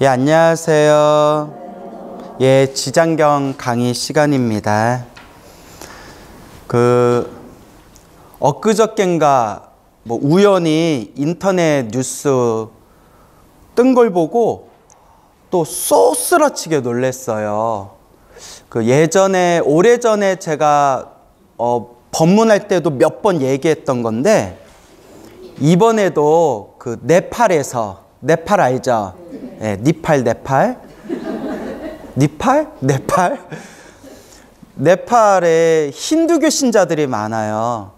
예, 안녕하세요. 예, 지장경 강의 시간입니다. 엊그저껜가 우연히 인터넷 뉴스 뜬 걸 보고 또 쏘스라치게 놀랐어요. 오래전에 제가 법문할 때도 몇 번 얘기했던 건데, 이번에도 네팔에서, 네팔 알죠? 네, 네팔에 힌두교 신자들이 많아요.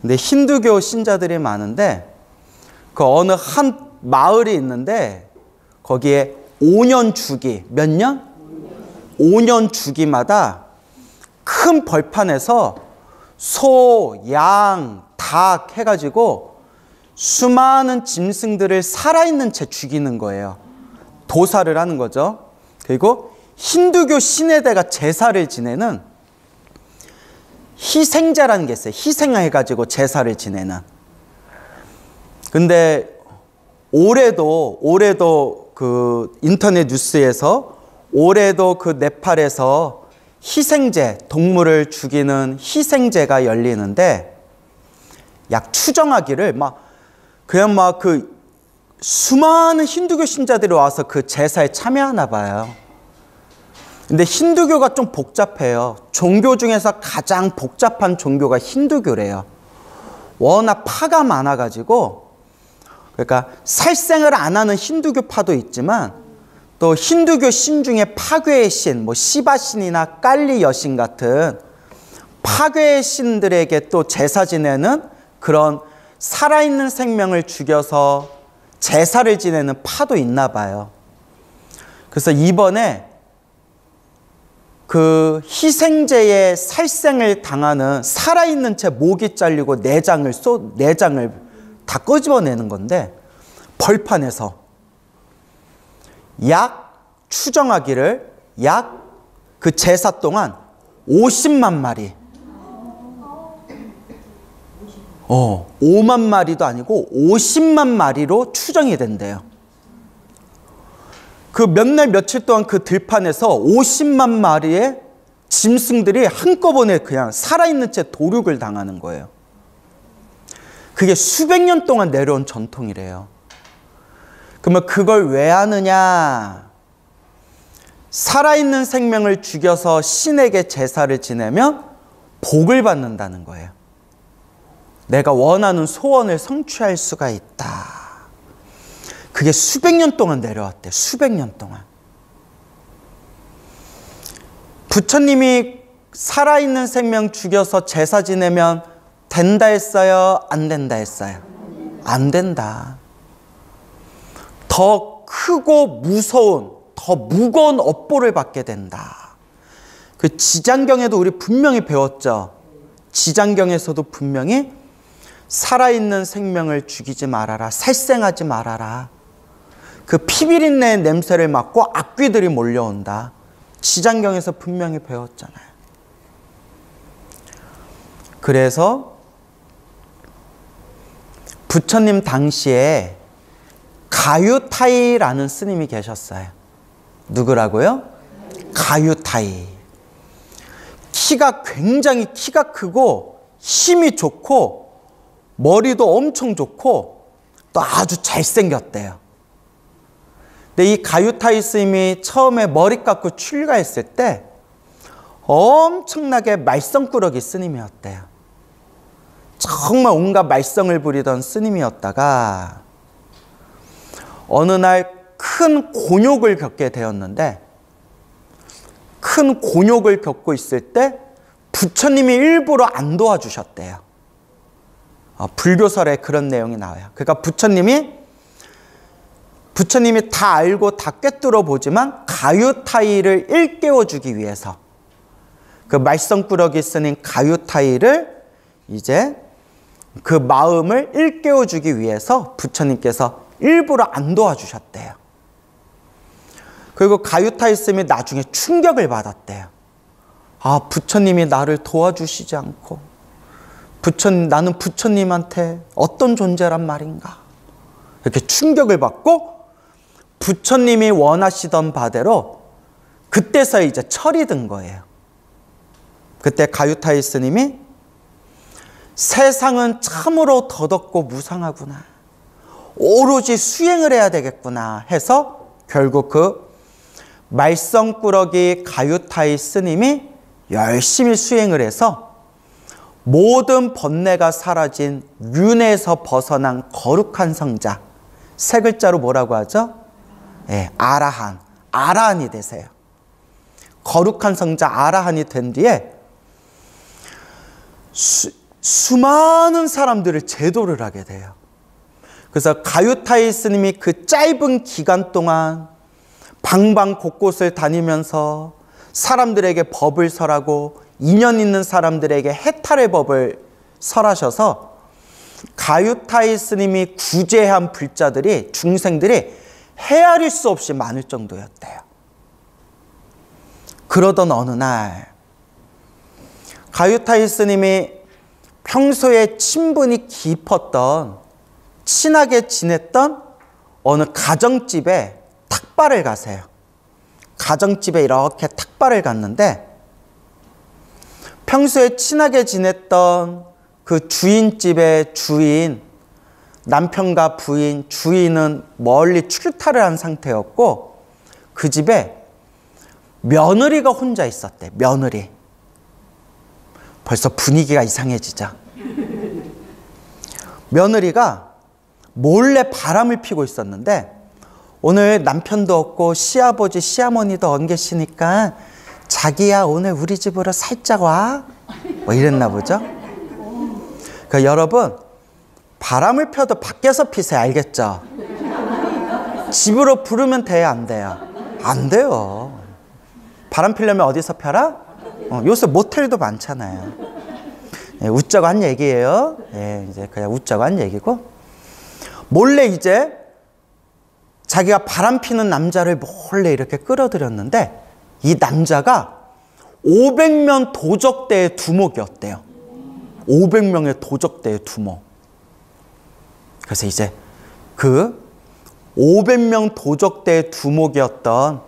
근데 힌두교 신자들이 많은데 어느 한 마을이 있는데 거기에 5년 주기, 몇 년? 5년 주기마다 큰 벌판에서 소, 양, 닭 해가지고 수많은 짐승들을 살아있는 채 죽이는 거예요. 도사를 하는 거죠. 그리고 힌두교 신에다가 제사를 지내는 희생제라는 게 있어요. 희생해가지고 제사를 지내는. 근데 올해도 인터넷 뉴스에서 올해도 네팔에서 희생제, 동물을 죽이는 희생제가 열리는데, 약 추정하기를 수많은 힌두교 신자들이 와서 그 제사에 참여하나 봐요. 근데 힌두교가 좀 복잡해요. 종교 중에서 가장 복잡한 종교가 힌두교래요. 워낙 파가 많아가지고, 그러니까 살생을 안 하는 힌두교파도 있지만, 또 힌두교 신 중에 파괴의 신, 시바신이나 깔리 여신 같은 파괴의 신들에게 또 제사 지내는 그런 살아있는 생명을 죽여서 제사를 지내는 파도 있나 봐요. 그래서 이번에 희생제의 살생을 당하는, 살아있는 채 목이 잘리고 내장을 다 끄집어내는 건데, 벌판에서 추정하기를 그 제사 동안 50만 마리, 5만 마리도 아니고 50만 마리로 추정이 된대요. 몇 날 며칠 동안 들판에서 50만 마리의 짐승들이 한꺼번에 그냥 살아있는 채 도륙을 당하는 거예요. 그게 수백 년 동안 내려온 전통이래요. 그러면 그걸 왜 하느냐? 살아있는 생명을 죽여서 신에게 제사를 지내면 복을 받는다는 거예요. 내가 원하는 소원을 성취할 수가 있다. 그게 수백 년 동안 내려왔대. 수백 년 동안. 부처님이 살아있는 생명 죽여서 제사 지내면 된다 했어요? 안 된다 했어요? 안 된다. 더 크고 무서운, 더 무거운 업보를 받게 된다. 지장경에도 우리 분명히 배웠죠. 지장경에서도 분명히 살아있는 생명을 죽이지 말아라. 살생하지 말아라. 피비린내 냄새를 맡고 악귀들이 몰려온다. 지장경에서 분명히 배웠잖아요. 그래서 부처님 당시에 가유타이라는 스님이 계셨어요. 누구라고요? 가유타이. 굉장히 키가 크고 힘이 좋고 머리도 엄청 좋고 또 아주 잘생겼대요. 근데 이 가유타이 스님이 처음에 머리 깎고 출가했을 때 엄청나게 말썽꾸러기 스님이었대요. 정말 온갖 말썽을 부리던 스님이었다가 어느 날 큰 곤욕을 겪게 되었는데, 큰 곤욕을 겪고 있을 때 부처님이 일부러 안 도와주셨대요. 불교설에 그런 내용이 나와요. 그러니까 부처님이 다 알고 다 꿰뚫어 보지만 가유타이를 일깨워주기 위해서, 말썽꾸러기 스님 가유타이를 이제 그 마음을 일깨워주기 위해서 부처님께서 일부러 안 도와주셨대요. 그리고 가유타이 스님이 나중에 충격을 받았대요. 부처님이 나를 도와주시지 않고 나는 부처님한테 어떤 존재란 말인가. 이렇게 충격을 받고 부처님이 원하시던 바대로 그때서 이제 철이 든 거예요. 그때 가유타이 스님이 세상은 참으로 더덥고 무상하구나, 오로지 수행을 해야 되겠구나 해서 결국 그 말썽꾸러기 가유타이 스님이 열심히 수행을 해서 모든 번뇌가 사라진 윤회에서 벗어난 거룩한 성자, 세 글자로 뭐라고 하죠? 네, 아라한이 되세요. 거룩한 성자 아라한이 된 뒤에 수많은 사람들을 제도를 하게 돼요. 그래서 가유타이 스님이 그 짧은 기간 동안 방방 곳곳을 다니면서 사람들에게 법을 설하고 인연 있는 사람들에게 해탈의 법을 설하셔서 가유타이 스님이 구제한 불자들이, 중생들이 헤아릴 수 없이 많을 정도였대요. 그러던 어느 날 가유타이 스님이 평소에 친분이 깊었던, 친하게 지냈던 어느 가정집에 탁발을 가세요. 가정집에 이렇게 탁발을 갔는데 평소에 친하게 지냈던 그 주인집의 주인, 남편과 부인, 주인은 멀리 출타를 한 상태였고 그 집에 며느리가 혼자 있었대. 며느리. 벌써 분위기가 이상해지죠. 며느리가 몰래 바람을 피고 있었는데 오늘 남편도 없고 시아버지, 시어머니도 안 계시니까 자기야 오늘 우리 집으로 살짝 와? 뭐 이랬나 보죠. 그러니까 여러분, 바람을 펴도 밖에서 피세요. 알겠죠? 집으로 부르면 돼요, 안 돼요? 안 돼요. 바람 피려면 어디서 펴라? 요새 모텔도 많잖아요. 예, 웃자고 한 얘기예요. 예, 이제 그냥 웃자고 한 얘기고, 몰래 이제 자기가 바람 피는 남자를 몰래 이렇게 끌어들였는데 이 남자가 500명 도적대의 두목이었대요. 500명의 도적대의 두목. 그래서 이제 그 500명 도적대의 두목이었던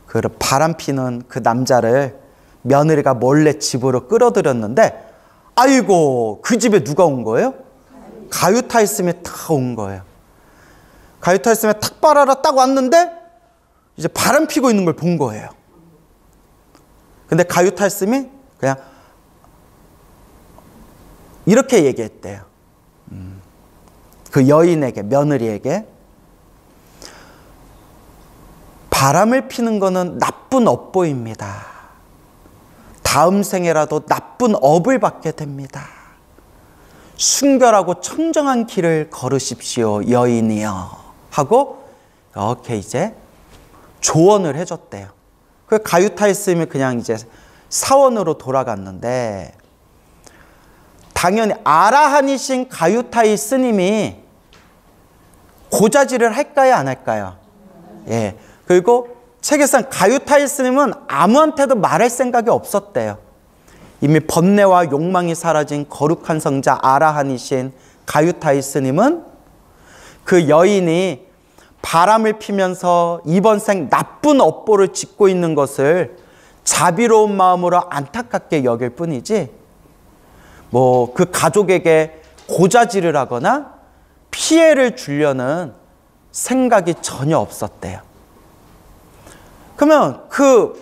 그 바람 피는 그 남자를 며느리가 몰래 집으로 끌어들였는데, 아이고, 그 집에 누가 온 거예요? 가유타이 스님이 탁 온 거예요. 가유타이 스님이 탁 빨아라 딱 왔는데 이제 바람 피고 있는 걸 본 거예요. 근데 가유타이 스님이 그냥 이렇게 얘기했대요. 그 여인에게, 며느리에게, 바람을 피는 거는 나쁜 업보입니다. 다음 생에라도 나쁜 업을 받게 됩니다. 순결하고 청정한 길을 걸으십시오, 여인이여. 하고 이렇게 이제 조언을 해줬대요. 그 가유타이 스님이 그냥 이제 사원으로 돌아갔는데, 당연히 아라한이신 가유타이 스님이 고자질을 할까요, 안 할까요? 예. 그리고 책에서는 가유타이 스님은 아무한테도 말할 생각이 없었대요. 이미 번뇌와 욕망이 사라진 거룩한 성자 아라한이신 가유타이 스님은 그 여인이 바람을 피면서 이번 생 나쁜 업보를 짓고 있는 것을 자비로운 마음으로 안타깝게 여길 뿐이지, 뭐 그 가족에게 고자질을 하거나 피해를 주려는 생각이 전혀 없었대요. 그러면 그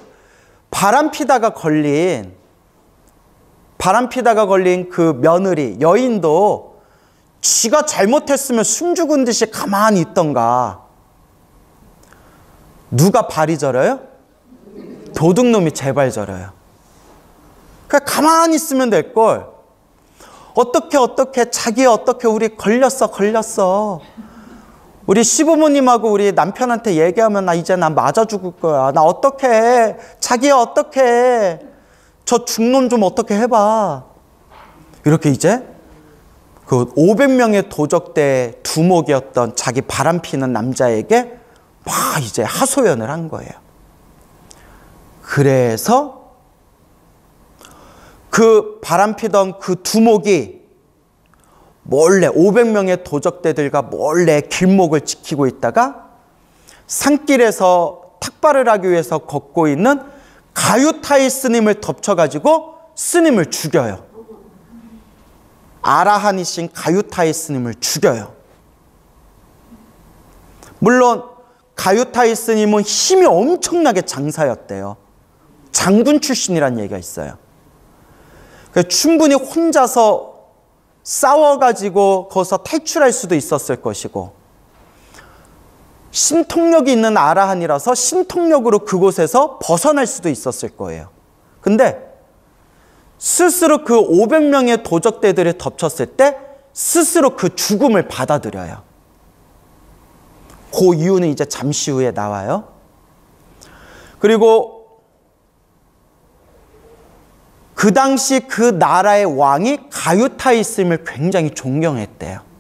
바람 피다가 걸린 그 며느리, 여인도 지가 잘못했으면 숨죽은 듯이 가만히 있던가. 누가 발이 저려요? 도둑놈이 제발 저려요. 그냥 가만히 있으면 될걸. 어떻게 자기 어떻게 우리 걸렸어. 우리 시부모님하고 우리 남편한테 얘기하면 나 이제 맞아 죽을 거야. 나 어떡해. 자기야 어떡해. 저 중놈 좀 어떻게 해봐. 이렇게 이제 그 500명의 도적대 두목이었던 자기 바람 피는 남자에게 막 이제 하소연을 한 거예요. 그래서 그 바람 피던 그 두목이 몰래 500명의 도적대들과 몰래 길목을 지키고 있다가 산길에서 탁발을 하기 위해서 걷고 있는 가유타이 스님을 덮쳐가지고 스님을 죽여요. 아라한이신 가유타이 스님을 죽여요. 물론 가유타이 스님은 힘이 엄청나게 장사였대요. 장군 출신이라는 얘기가 있어요. 충분히 혼자서 싸워가지고 거기서 탈출할 수도 있었을 것이고, 신통력이 있는 아라한이라서 신통력으로 그곳에서 벗어날 수도 있었을 거예요. 근데 스스로 그 500명의 도적대들이 덮쳤을 때 스스로 그 죽음을 받아들여요. 그 이유는 이제 잠시 후에 나와요. 그리고 그 당시 그 나라의 왕이 가유타이 스님을 굉장히 존경했대요.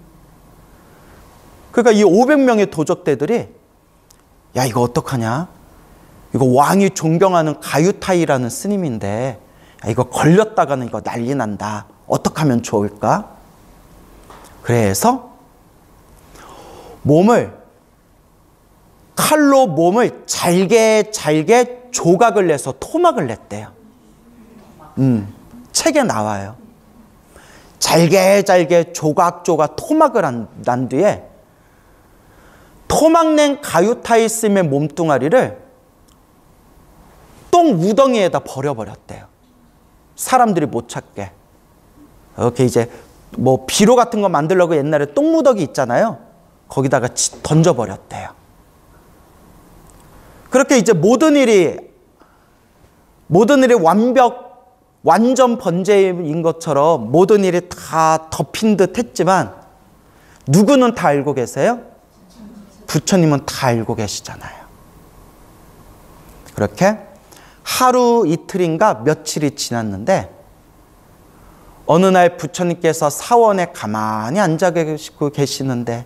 그러니까 이 500명의 도적대들이 야, 이거 어떡하냐? 이거 왕이 존경하는 가유타이라는 스님인데 야, 이거 걸렸다가는 이거 난리 난다. 어떻게 하면 좋을까? 그래서 칼로 몸을 잘게 조각을 내서 토막을 냈대요. 책에 나와요. 잘게 조각 토막을 난 뒤에 토막낸 가유타이 스님의 몸뚱아리를 똥 우덩이에다 버려버렸대요. 사람들이 못 찾게. 이렇게 이제 뭐 비료 같은 거 만들려고 옛날에 똥무더기 있잖아요. 거기다가 던져버렸대요. 그렇게 이제 모든 일이 완전 번제인 것처럼 모든 일이 다 덮인 듯 했지만 누구는 다 알고 계세요? 부처님은 다 알고 계시잖아요. 그렇게 하루 이틀인가 며칠이 지났는데 어느 날 부처님께서 사원에 가만히 앉아 계시는데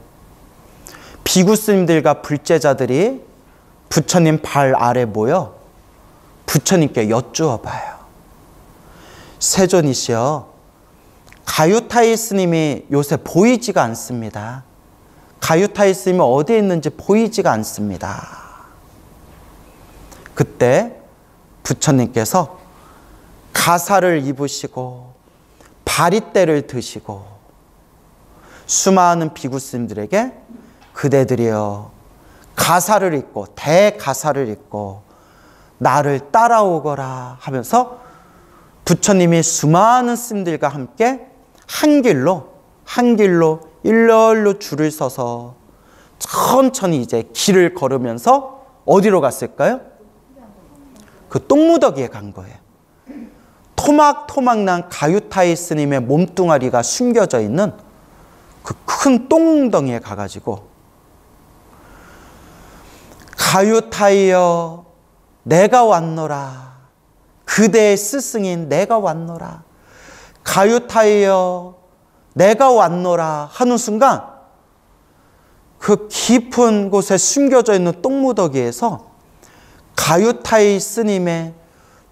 비구 스님들과 불제자들이 부처님 발 아래 모여 부처님께 여쭈어 봐요. 세존이시여, 가유타이 스님이 요새 보이지가 않습니다. 가유타이 스님이 어디에 있는지 보이지가 않습니다. 그때 부처님께서 가사를 입으시고 바리떼를 드시고 수많은 비구 스님들에게 그대들이여 가사를 입고 대가사를 입고 나를 따라오거라 하면서 부처님이 수많은 스님들과 함께 한 길로 일렬로 줄을 서서 천천히 이제 길을 걸으면서 어디로 갔을까요? 그 똥무더기에 간 거예요. 토막난 가유타이 스님의 몸뚱아리가 숨겨져 있는 그 큰 똥덩이에 가가지고 가유타이여 내가 왔노라. 그대의 스승인 내가 왔노라. 가유타이여 내가 왔노라 하는 순간 그 깊은 곳에 숨겨져 있는 똥무더기에서 가유타이 스님의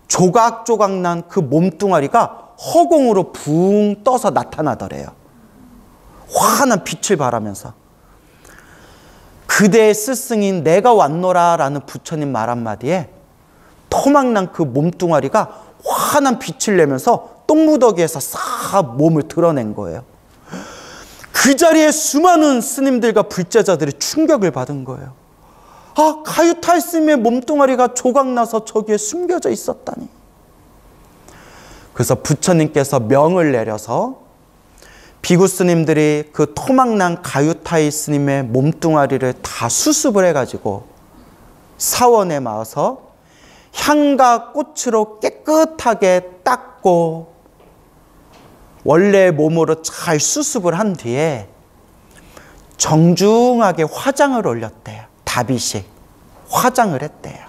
조각조각 난 그 몸뚱아리가 허공으로 붕 떠서 나타나더래요. 환한 빛을 발하면서 그대의 스승인 내가 왔노라 라는 부처님 말 한마디에 토막난 그 몸뚱아리가 환한 빛을 내면서 똥무더기에서 싹 몸을 드러낸 거예요. 그 자리에 수많은 스님들과 불제자들이 충격을 받은 거예요. 아, 가유타이 스님의 몸뚱아리가 조각나서 저기에 숨겨져 있었다니. 그래서 부처님께서 명을 내려서 비구 스님들이 그 토막난 가유타이 스님의 몸뚱아리를 다 수습을 해가지고 사원에 마어서 향과 꽃으로 깨끗하게 닦고 원래의 몸으로 잘 수습을 한 뒤에 정중하게 화장을 올렸대요. 다비식 화장을 했대요.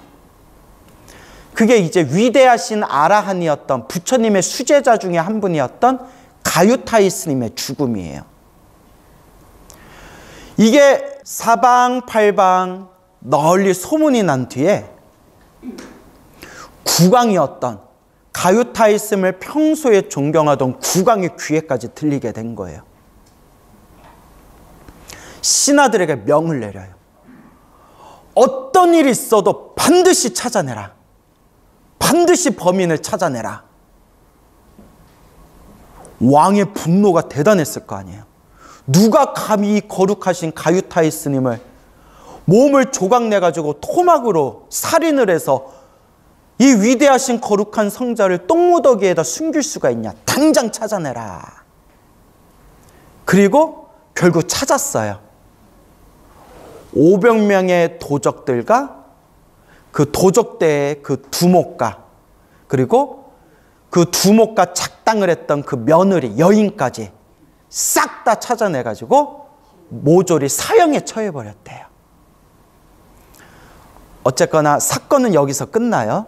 그게 이제 위대하신 아라한이었던 부처님의 수제자 중에 한 분이었던 가유타이 스님의 죽음이에요. 이게 사방팔방 널리 소문이 난 뒤에 국왕이었던 가유타이 스님을 평소에 존경하던 국왕의 귀에까지 들리게 된 거예요. 신하들에게 명을 내려요. 어떤 일이 있어도 반드시 찾아내라. 반드시 범인을 찾아내라. 왕의 분노가 대단했을 거 아니에요. 누가 감히 이 거룩하신 가유타이 스님을 몸을 조각내가지고 토막으로 살인을 해서 이 위대하신 거룩한 성자를 똥무더기에다 숨길 수가 있냐. 당장 찾아내라. 그리고 결국 찾았어요. 500명의 도적들과 그 도적대의 그 두목과 그리고 그 두목과 작당을 했던 그 며느리, 여인까지 싹 다 찾아내가지고 모조리 사형에 처해버렸대요. 어쨌거나 사건은 여기서 끝나요.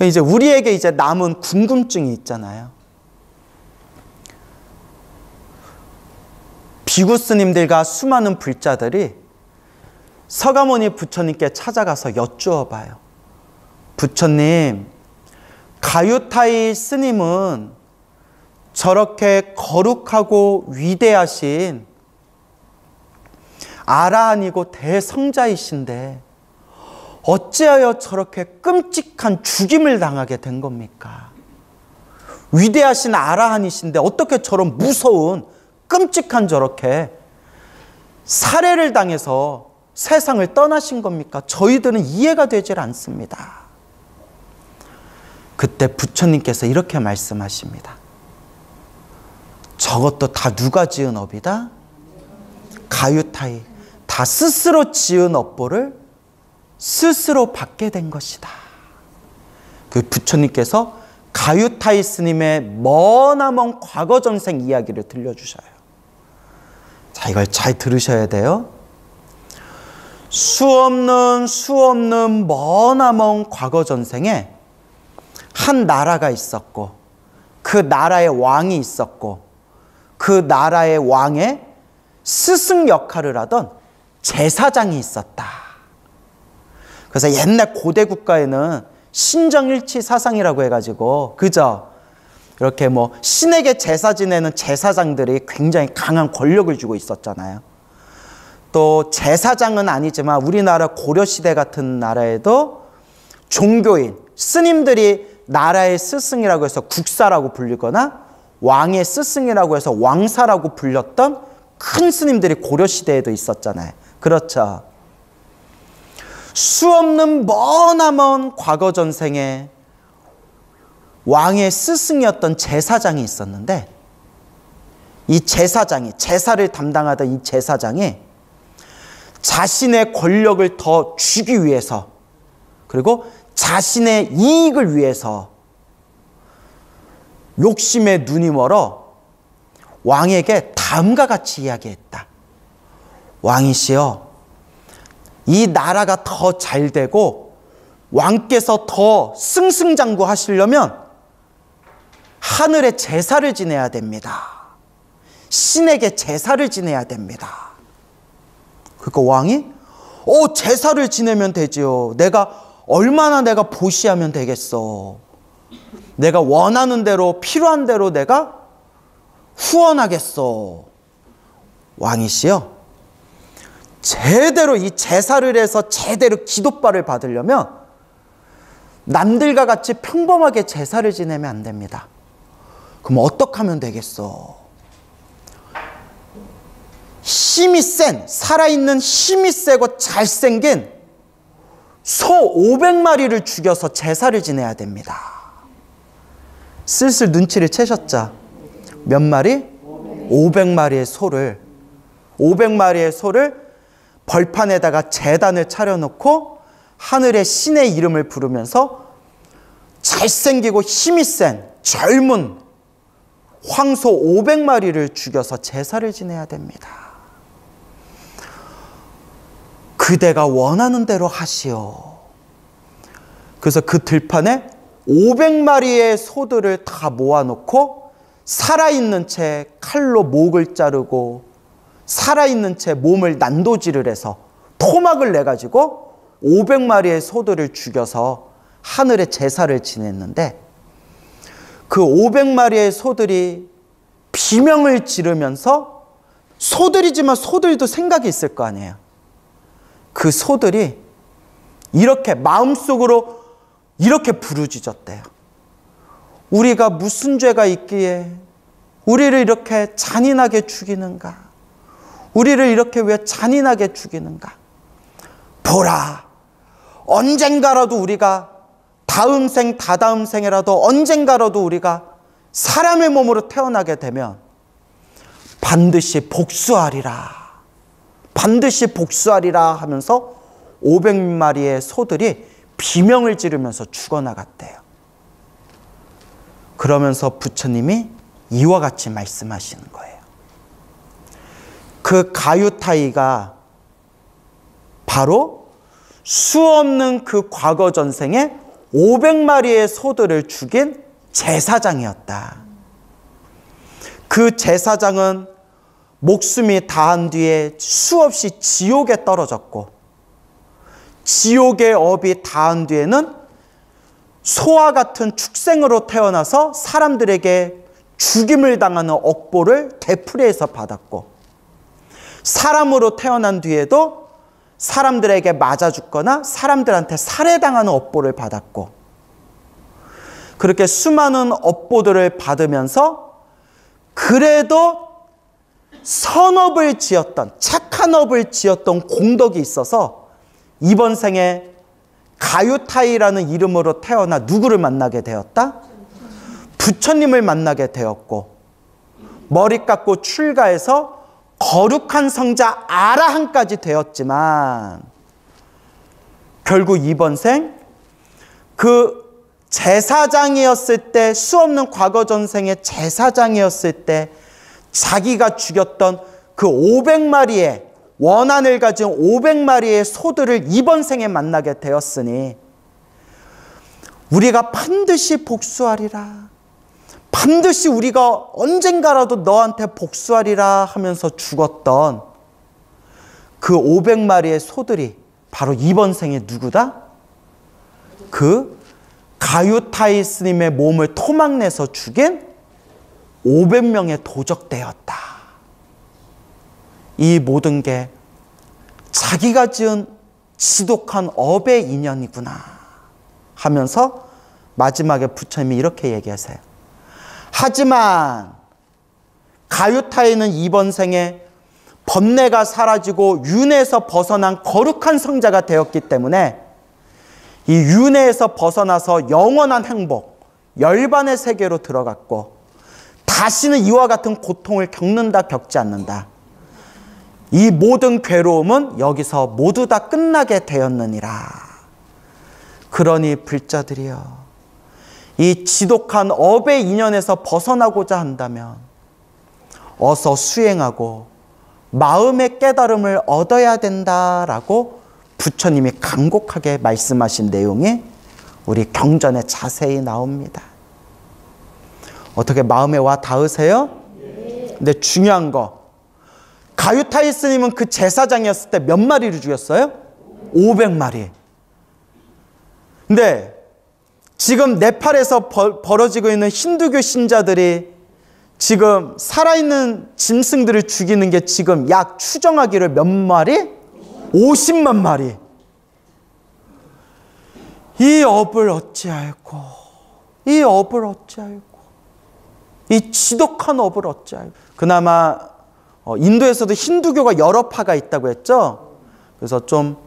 이제 우리에게 이제 남은 궁금증이 있잖아요. 비구 스님들과 수많은 불자들이 서가모니 부처님께 찾아가서 여쭈어 봐요. 부처님, 가유타이 스님은 저렇게 거룩하고 위대하신 아라한이고 대성자이신데 어찌하여 저렇게 끔찍한 죽임을 당하게 된 겁니까? 위대하신 아라한이신데 어떻게 저런 무서운 끔찍한 저렇게 살해를 당해서 세상을 떠나신 겁니까? 저희들은 이해가 되질 않습니다. 그때 부처님께서 이렇게 말씀하십니다. 저것도 다 누가 지은 업이다? 가유타이. 다 스스로 지은 업보를 스스로 받게 된 것이다. 그 부처님께서 가유타이 스님의 머나먼 과거 전생 이야기를 들려주셔요. 자, 이걸 잘 들으셔야 돼요. 수없는 머나먼 과거 전생에 한 나라가 있었고 그 나라의 왕이 있었고 그 나라의 왕의 스승 역할을 하던 제사장이 있었다. 그래서 옛날 고대 국가에는 신정일치 사상이라고 해가지고 그저 이렇게 뭐 신에게 제사 지내는 제사장들이 굉장히 강한 권력을 쥐고 있었잖아요. 또 제사장은 아니지만 우리나라 고려시대 같은 나라에도 종교인, 스님들이 나라의 스승이라고 해서 국사라고 불리거나 왕의 스승이라고 해서 왕사라고 불렸던 큰 스님들이 고려시대에도 있었잖아요. 그렇죠. 수없는 머나먼 과거 전생에 왕의 스승이었던 제사장이 있었는데 이 제사장이, 제사를 담당하던 이 제사장이 자신의 권력을 더 주기 위해서 그리고 자신의 이익을 위해서 욕심에 눈이 멀어 왕에게 다음과 같이 이야기했다. 왕이시여, 이 나라가 더 잘 되고 왕께서 더 승승장구하시려면 하늘에 제사를 지내야 됩니다. 신에게 제사를 지내야 됩니다. 그러니까 왕이 제사를 지내면 되지요. 얼마나 내가 보시하면 되겠어. 내가 원하는 대로 필요한 대로 내가 후원하겠어. 왕이시여, 제대로 이 제사를 해서 제대로 기도발을 받으려면 남들과 같이 평범하게 제사를 지내면 안 됩니다. 그럼 어떻게 하면 되겠어? 힘이 센, 살아있는 힘이 세고 잘생긴 소 500마리를 죽여서 제사를 지내야 됩니다. 슬슬 눈치를 채셨죠? 몇 마리? 500마리의 소를 500마리의 소를 벌판에다가 제단을 차려놓고 하늘의 신의 이름을 부르면서 잘생기고 힘이 센 젊은 황소 500마리를 죽여서 제사를 지내야 됩니다. 그대가 원하는 대로 하시오. 그래서 그 들판에 500마리의 소들을 다 모아놓고 살아있는 채 칼로 목을 자르고 살아있는 채 몸을 난도질을 해서 토막을 내가지고 500마리의 소들을 죽여서 하늘에 제사를 지냈는데 그 500마리의 소들이 비명을 지르면서 소들이지만 소들도 생각이 있을 거 아니에요. 그 소들이 이렇게 마음속으로 이렇게 부르짖었대요. 우리가 무슨 죄가 있기에 우리를 이렇게 잔인하게 죽이는가? 우리를 이렇게 왜 잔인하게 죽이는가? 보라, 언젠가라도 우리가 다음 생, 다다음 생에라도 언젠가라도 우리가 사람의 몸으로 태어나게 되면 반드시 복수하리라. 반드시 복수하리라 하면서 500마리의 소들이 비명을 지르면서 죽어나갔대요. 그러면서 부처님이 이와 같이 말씀하시는 거예요. 그 가유타이가 바로 수없는 그 과거 전생에 500마리의 소들을 죽인 제사장이었다. 그 제사장은 목숨이 다한 뒤에 수없이 지옥에 떨어졌고, 지옥의 업이 다한 뒤에는 소와 같은 축생으로 태어나서 사람들에게 죽임을 당하는 억보를 되풀이해서 받았고, 사람으로 태어난 뒤에도 사람들에게 맞아 죽거나 사람들한테 살해당하는 업보를 받았고, 그렇게 수많은 업보들을 받으면서 그래도 선업을 지었던, 착한 업을 지었던 공덕이 있어서 이번 생에 가유타이라는 이름으로 태어나 누구를 만나게 되었다? 부처님을 만나게 되었고, 머리 깎고 출가해서 거룩한 성자 아라한까지 되었지만, 결국 이번 생 그 제사장이었을 때, 수없는 과거 전생의 제사장이었을 때 자기가 죽였던 그 500마리의 원한을 가진 500마리의 소들을 이번 생에 만나게 되었으니 우리가 반드시 복수하리라, 반드시 우리가 언젠가라도 너한테 복수하리라 하면서 죽었던 그 500마리의 소들이 바로 이번 생에 누구다? 그 가유타이 스님의 몸을 토막내서 죽인 500명의 도적대였다. 이 모든 게 자기가 지은 지독한 업의 인연이구나 하면서 마지막에 부처님이 이렇게 얘기하세요. 하지만 가유타이는 이번 생에 번뇌가 사라지고 윤회에서 벗어난 거룩한 성자가 되었기 때문에 이 윤회에서 벗어나서 영원한 행복, 열반의 세계로 들어갔고, 다시는 이와 같은 고통을 겪는다, 겪지 않는다. 이 모든 괴로움은 여기서 모두 다 끝나게 되었느니라. 그러니 불자들이여, 이 지독한 업의 인연에서 벗어나고자 한다면 어서 수행하고 마음의 깨달음을 얻어야 된다라고 부처님이 간곡하게 말씀하신 내용이 우리 경전에 자세히 나옵니다. 어떻게 마음에 와 닿으세요? 근데 중요한 거, 가유타이 스님은 그 제사장이었을 때 몇 마리를 죽였어요? 500마리. 근데 지금 네팔에서 벌어지고 있는 힌두교 신자들이 지금 살아있는 짐승들을 죽이는 게 지금 약 추정하기를 몇 마리? 50만 마리. 이 업을 어찌할꼬, 이 업을 어찌할꼬, 이 지독한 업을 어찌할꼬. 그나마 인도에서도 힌두교가 여러 파가 있다고 했죠. 그래서 좀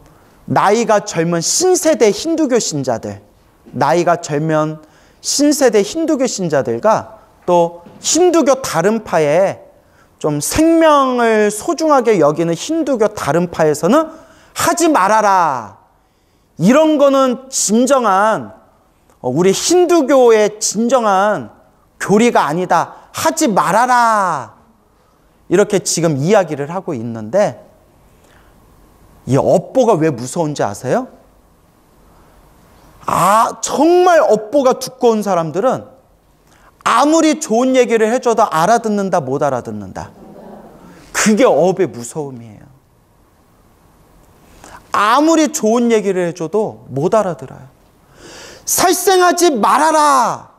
나이가 젊은 신세대 힌두교 신자들, 나이가 젊은 신세대 힌두교 신자들과 또 힌두교 다른 파에 좀 생명을 소중하게 여기는 힌두교 다른 파에서는 하지 말아라, 이런 거는 진정한 우리 힌두교의 진정한 교리가 아니다, 하지 말아라, 이렇게 지금 이야기를 하고 있는데, 이 업보가 왜 무서운지 아세요? 정말 업보가 두꺼운 사람들은 아무리 좋은 얘기를 해줘도 알아듣는다, 못 알아듣는다. 그게 업의 무서움이에요. 아무리 좋은 얘기를 해줘도 못 알아들어요. 살생하지 말아라,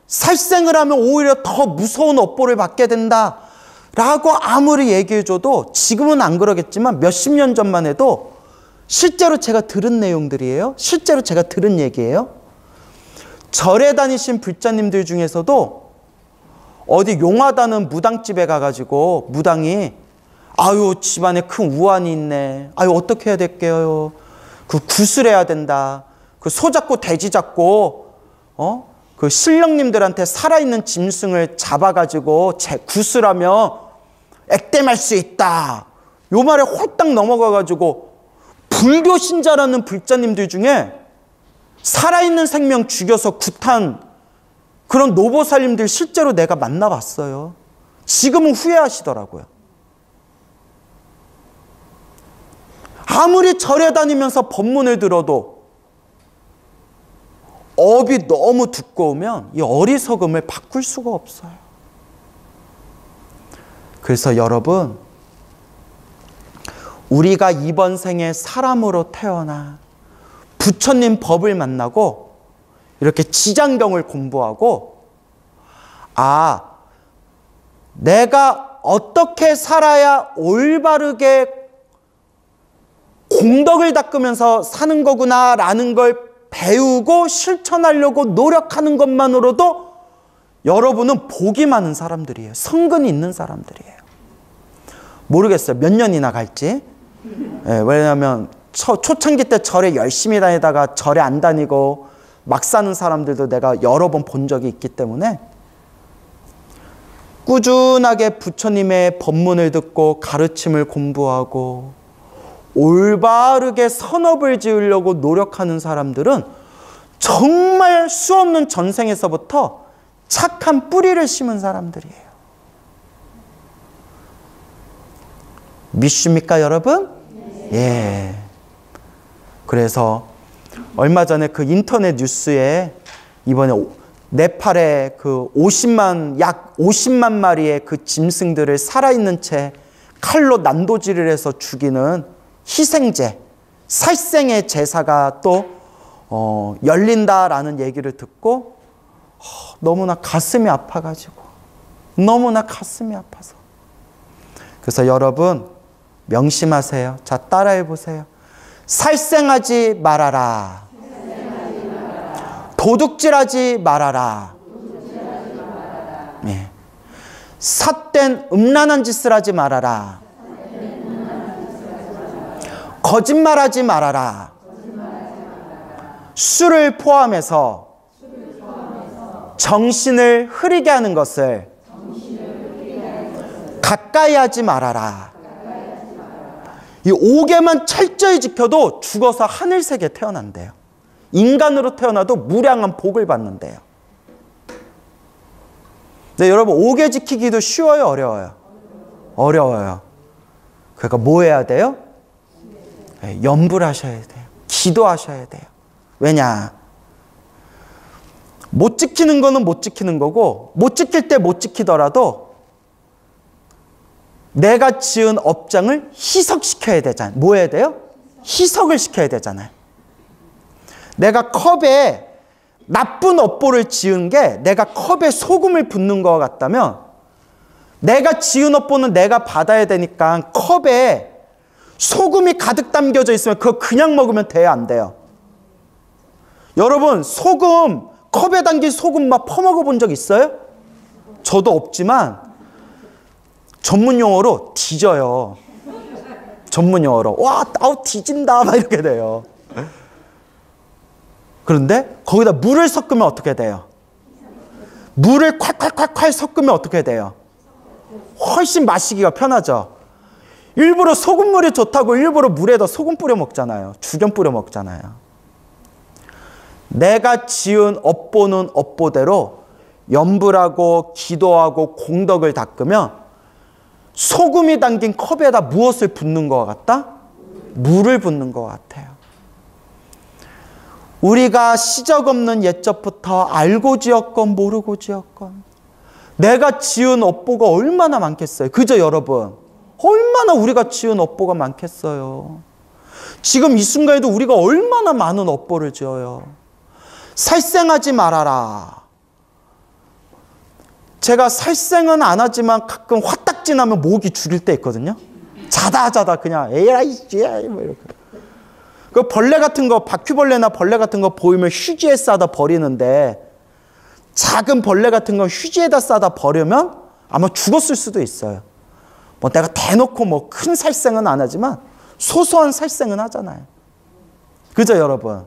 살생을 하면 오히려 더 무서운 업보를 받게 된다 라고 아무리 얘기해줘도, 지금은 안 그러겠지만 몇십 년 전만 해도 실제로 제가 들은 내용들이에요. 실제로 제가 들은 얘기예요. 절에 다니신 불자님들 중에서도 어디 용하다는 무당집에 가가지고 무당이 아유 집안에 큰 우환이 있네. 아유 어떻게 해야 될게요. 그 구슬해야 된다. 그 소 잡고 돼지 잡고 그 신령님들한테 살아있는 짐승을 잡아가지고 구슬하며 액땜할 수 있다. 요 말에 홀딱 넘어가가지고 불교 신자라는 불자님들 중에 살아있는 생명 죽여서 굿한 그런 노보살님들 실제로 내가 만나봤어요. 지금은 후회하시더라고요. 아무리 절에 다니면서 법문을 들어도 업이 너무 두꺼우면 이 어리석음을 바꿀 수가 없어요. 그래서 여러분, 우리가 이번 생에 사람으로 태어나 부처님 법을 만나고 이렇게 지장경을 공부하고 내가 어떻게 살아야 올바르게 공덕을 닦으면서 사는 거구나 라는 걸 배우고 실천하려고 노력하는 것만으로도 여러분은 복이 많은 사람들이에요. 성근이 있는 사람들이에요. 모르겠어요. 몇 년이나 갈지. 왜냐하면 초창기 때 절에 열심히 다니다가 절에 안 다니고 막 사는 사람들도 내가 여러 번 본 적이 있기 때문에 꾸준하게 부처님의 법문을 듣고 가르침을 공부하고 올바르게 선업을 지으려고 노력하는 사람들은 정말 수없는 전생에서부터 착한 뿌리를 심은 사람들이에요. 믿습니까, 여러분? 예. 그래서 얼마 전에 그 인터넷 뉴스에 이번에 네팔의 그 약 50만 마리의 그 짐승들을 살아있는 채 칼로 난도질을 해서 죽이는 희생제, 살생의 제사가 또 열린다라는 얘기를 듣고 너무나 가슴이 아파가지고 너무나 가슴이 아파서 그래서 여러분 명심하세요. 자, 따라해 보세요. 살생하지 말아라. 도둑질하지 말아라. 네. 삿된 음란한 짓을 하지 말아라. 거짓말하지 말아라. 술을 포함해서 정신을 흐리게 하는 것을 가까이 하지 말아라. 이 5개만 철저히 지켜도 죽어서 하늘색에 태어난대요. 인간으로 태어나도 무량한 복을 받는데요. 네, 여러분 5개 지키기도 쉬워요, 어려워요? 어려워요. 그러니까 뭐 해야 돼요? 염불 하셔야 돼요. 기도하셔야 돼요. 왜냐? 못 지키는 거는 못 지키는 거고 못 지킬 때 못 지키더라도 내가 지은 업장을 희석시켜야 되잖아요. 뭐 해야 돼요? 희석을 시켜야 되잖아요. 내가 컵에 나쁜 업보를 지은 게 내가 컵에 소금을 붓는 것 같다면 내가 지은 업보는 내가 받아야 되니까 컵에 소금이 가득 담겨져 있으면 그거 그냥 먹으면 돼요, 안 돼요? 여러분 소금, 컵에 담긴 소금 막 퍼먹어 본 적 있어요? 저도 없지만 전문 용어로 뒤져요. 전문 용어로 아우 뒤진다 막 이렇게 돼요. 그런데 거기다 물을 섞으면 어떻게 돼요? 물을 콸콸콸콸 섞으면 어떻게 돼요? 훨씬 마시기가 편하죠. 일부러 소금물이 좋다고 일부러 물에다 소금 뿌려 먹잖아요. 죽염 뿌려 먹잖아요. 내가 지은 업보는 업보대로 염불하고 기도하고 공덕을 닦으면 소금이 담긴 컵에다 무엇을 붓는 것 같다? 물을 붓는 것 같아요. 우리가 시적 없는 옛적부터 알고 지었건 모르고 지었건 내가 지은 업보가 얼마나 많겠어요. 그죠, 여러분? 얼마나 우리가 지은 업보가 많겠어요. 지금 이 순간에도 우리가 얼마나 많은 업보를 지어요. 살생하지 말아라. 제가 살생은 안 하지만 가끔 화딱지 나면 목이 죽일 때 있거든요. 자다 그냥 에라이 뭐 이렇게. 그 벌레 같은 거, 바퀴벌레나 벌레 같은 거 보이면 휴지에 싸다 버리는데 작은 벌레 같은 거 휴지에다 싸다 버리면 아마 죽었을 수도 있어요. 뭐 내가 대놓고 뭐 큰 살생은 안 하지만 소소한 살생은 하잖아요. 그죠, 여러분?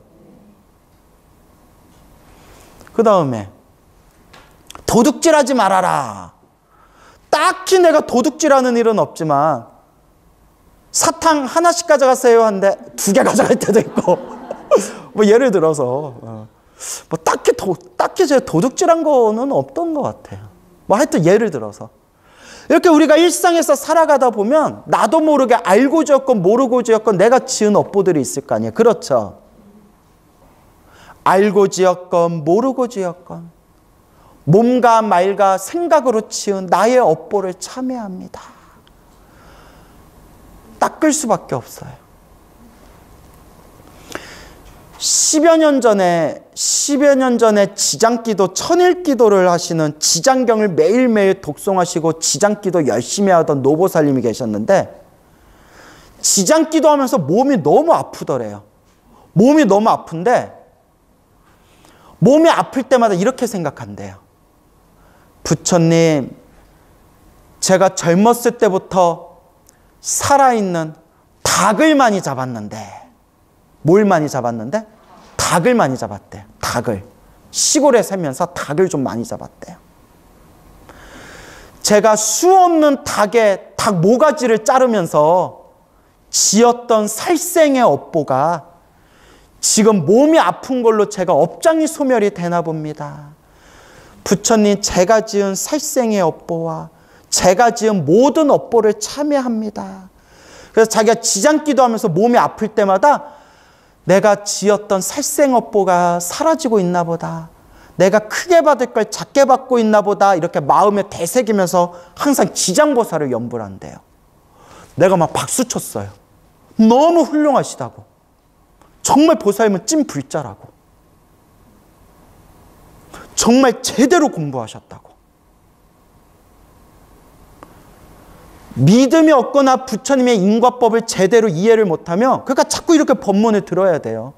그 다음에 도둑질하지 말아라. 딱히 내가 도둑질하는 일은 없지만 사탕 하나씩 가져가세요 하는데 2개 가져갈 때도 있고 뭐 예를 들어서 뭐 딱히 제가 도둑질한 거는 없던 것 같아요. 뭐 하여튼 예를 들어서 이렇게 우리가 일상에서 살아가다 보면 나도 모르게 알고 지었건 모르고 지었건 내가 지은 업보들이 있을 거 아니에요. 그렇죠? 알고 지었건 모르고 지었건 몸과 말과 생각으로 지은 나의 업보를 참회합니다. 닦을 수밖에 없어요. 10여 년 전에 지장기도 천일기도를 하시는 지장경을 매일매일 독송하시고 지장기도 열심히 하던 노보살님이 계셨는데 지장기도 하면서 몸이 너무 아프더래요. 몸이 너무 아픈데 몸이 아플 때마다 이렇게 생각한대요. 부처님, 제가 젊었을 때부터 살아있는 닭을 많이 잡았는데 뭘 많이 잡았는데? 닭을 많이 잡았대요. 닭을. 시골에 살면서 닭을 좀 많이 잡았대요. 제가 수 없는 닭 모가지를 자르면서 지었던 살생의 업보가 지금 몸이 아픈 걸로 제가 업장이 소멸이 되나 봅니다. 부처님, 제가 지은 살생의 업보와 제가 지은 모든 업보를 참회합니다. 그래서 자기가 지장기도 하면서 몸이 아플 때마다 내가 지었던 살생업보가 사라지고 있나 보다. 내가 크게 받을 걸 작게 받고 있나 보다. 이렇게 마음에 되새기면서 항상 지장보살을 연불 한대요. 내가 막 박수 쳤어요. 너무 훌륭하시다고. 정말 보살님은 찐 불자라고. 정말 제대로 공부하셨다고. 믿음이 없거나 부처님의 인과법을 제대로 이해를 못하면 그러니까 자꾸 이렇게 법문을 들어야 돼요.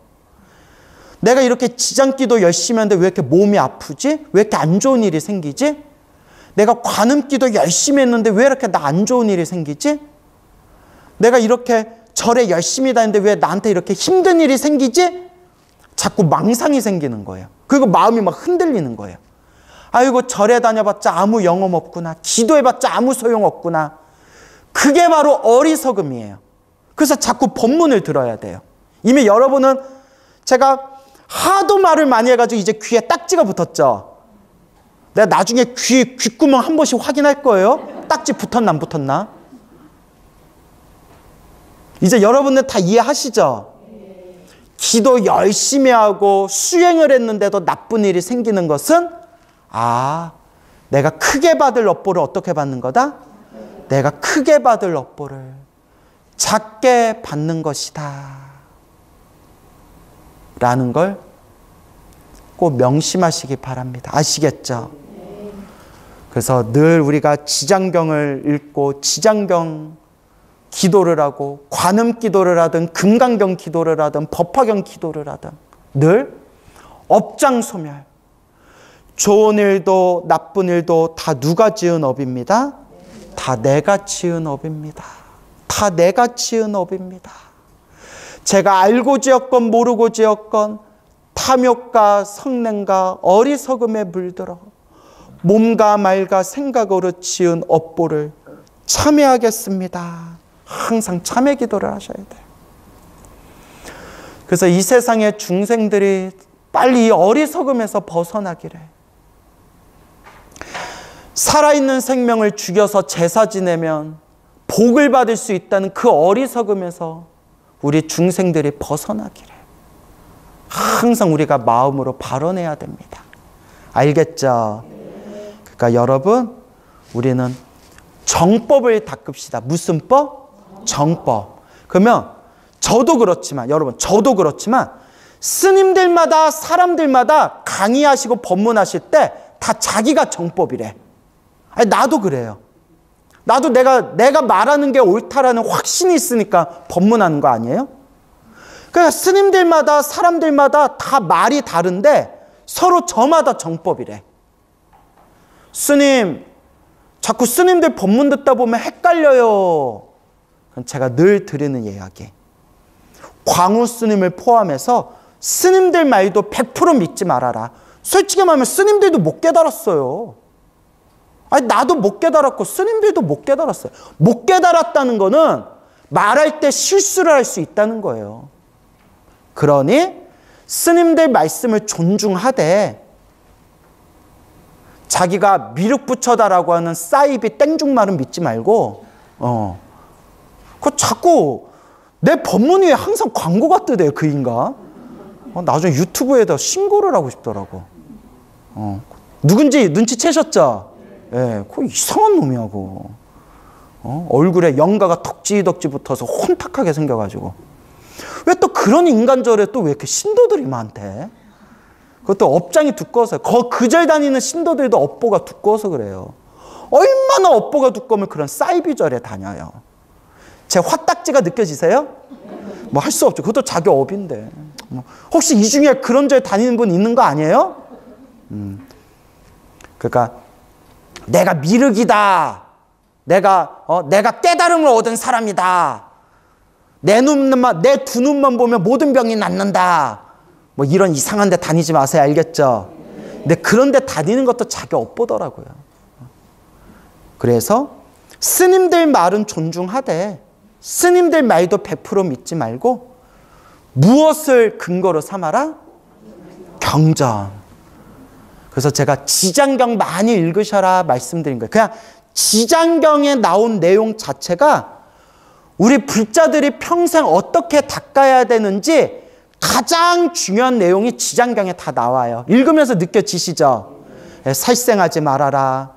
내가 이렇게 지장기도 열심히 하는데 왜 이렇게 몸이 아프지? 왜 이렇게 안 좋은 일이 생기지? 내가 관음기도 열심히 했는데 왜 이렇게 나 안 좋은 일이 생기지? 내가 이렇게 절에 열심히 다니는데 왜 나한테 이렇게 힘든 일이 생기지? 자꾸 망상이 생기는 거예요. 그리고 마음이 막 흔들리는 거예요. 아이고, 절에 다녀봤자 아무 영험 없구나. 기도해봤자 아무 소용 없구나. 그게 바로 어리석음이에요. 그래서 자꾸 법문을 들어야 돼요. 이미 여러분은 제가 하도 말을 많이 해가지고 이제 귀에 딱지가 붙었죠. 내가 나중에 귓구멍 한 번씩 확인할 거예요. 딱지 붙었나 안 붙었나. 이제 여러분들 다 이해하시죠? 기도 열심히 하고 수행을 했는데도 나쁜 일이 생기는 것은 내가 크게 받을 업보를 어떻게 받는 거다? 내가 크게 받을 업보를 작게 받는 것이다 라는 걸 꼭 명심하시기 바랍니다. 아시겠죠? 그래서 늘 우리가 지장경을 읽고 지장경 기도를 하고 관음 기도를 하든 금강경 기도를 하든 법화경 기도를 하든 늘 업장소멸, 좋은 일도 나쁜 일도 다 누가 지은 업입니다. 다 내가 지은 업입니다. 다 내가 지은 업입니다. 제가 알고 지었건 모르고 지었건 탐욕과 성냄과 어리석음에 물들어 몸과 말과 생각으로 지은 업보를 참회하겠습니다. 항상 참회 기도를 하셔야 돼요. 그래서 이 세상의 중생들이 빨리 이 어리석음에서 벗어나기를, 살아있는 생명을 죽여서 제사 지내면 복을 받을 수 있다는 그 어리석음에서 우리 중생들이 벗어나기를 항상 우리가 마음으로 발언해야 됩니다. 알겠죠? 그러니까 여러분, 우리는 정법을 닦읍시다. 무슨 법? 정법. 그러면 저도 그렇지만, 여러분, 저도 그렇지만 스님들마다 사람들마다 강의하시고 법문하실 때 다 자기가 정법이래. 아니, 나도 그래요. 나도 내가 말하는 게 옳다라는 확신이 있으니까 법문하는 거 아니에요? 그러니까 스님들마다 사람들마다 다 말이 다른데 서로 저마다 정법이래. 스님, 자꾸 스님들 법문 듣다 보면 헷갈려요. 그건 제가 늘 드리는 이야기. 광우 스님을 포함해서 스님들 말도 100% 믿지 말아라. 솔직히 말하면 스님들도 못 깨달았어요. 아니, 나도 못 깨달았고 스님들도 못 깨달았어요. 못 깨달았다는 거는 말할 때 실수를 할 수 있다는 거예요. 그러니 스님들 말씀을 존중하되 자기가 미륵부처다라고 하는 사이비 땡중말은 믿지 말고 그 자꾸 내 법문 위에 항상 광고가 뜨대요, 그 인간. 나중에 유튜브에다 신고를 하고 싶더라고. 누군지 눈치채셨죠? 예, 그 이상한 놈이하고. 얼굴에 영가가 덕지덕지 붙어서 혼탁하게 생겨가지고. 왜 또 그런 인간절에 또 왜 이렇게 신도들이 많대? 그것도 업장이 두꺼워서. 그 절 다니는 신도들도 업보가 두꺼워서 그래요. 얼마나 업보가 두꺼우면 그런 사이비절에 다녀요. 제 화딱지가 느껴지세요? 뭐 할 수 없죠. 그것도 자기 업인데. 혹시 이 중에 그런 절 다니는 분 있는 거 아니에요? 그러니까 내가 미륵이다. 내가 깨달음을 얻은 사람이다. 내 두 눈만 보면 모든 병이 낫는다. 뭐 이런 이상한 데 다니지 마세요. 알겠죠? 근데 그런 데 다니는 것도 자기 업보더라고요. 그래서 스님들 말은 존중하되 스님들 말도 100% 믿지 말고 무엇을 근거로 삼아라? 경전. 그래서 제가 지장경 많이 읽으셔라 말씀드린 거예요. 그냥 지장경에 나온 내용 자체가 우리 불자들이 평생 어떻게 닦아야 되는지 가장 중요한 내용이 지장경에 다 나와요. 읽으면서 느껴지시죠? 살생하지 말아라.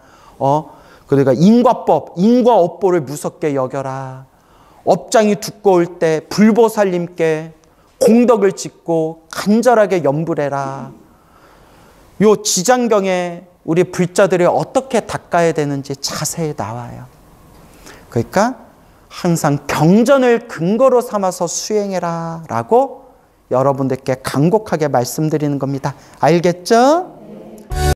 그러니까 인과법, 인과업보를 무섭게 여겨라. 업장이 두꺼울 때 불보살님께 공덕을 짓고 간절하게 염불해라. 요 지장경에 우리 불자들이 어떻게 닦아야 되는지 자세히 나와요. 그러니까 항상 경전을 근거로 삼아서 수행해라 라고 여러분들께 간곡하게 말씀드리는 겁니다. 알겠죠?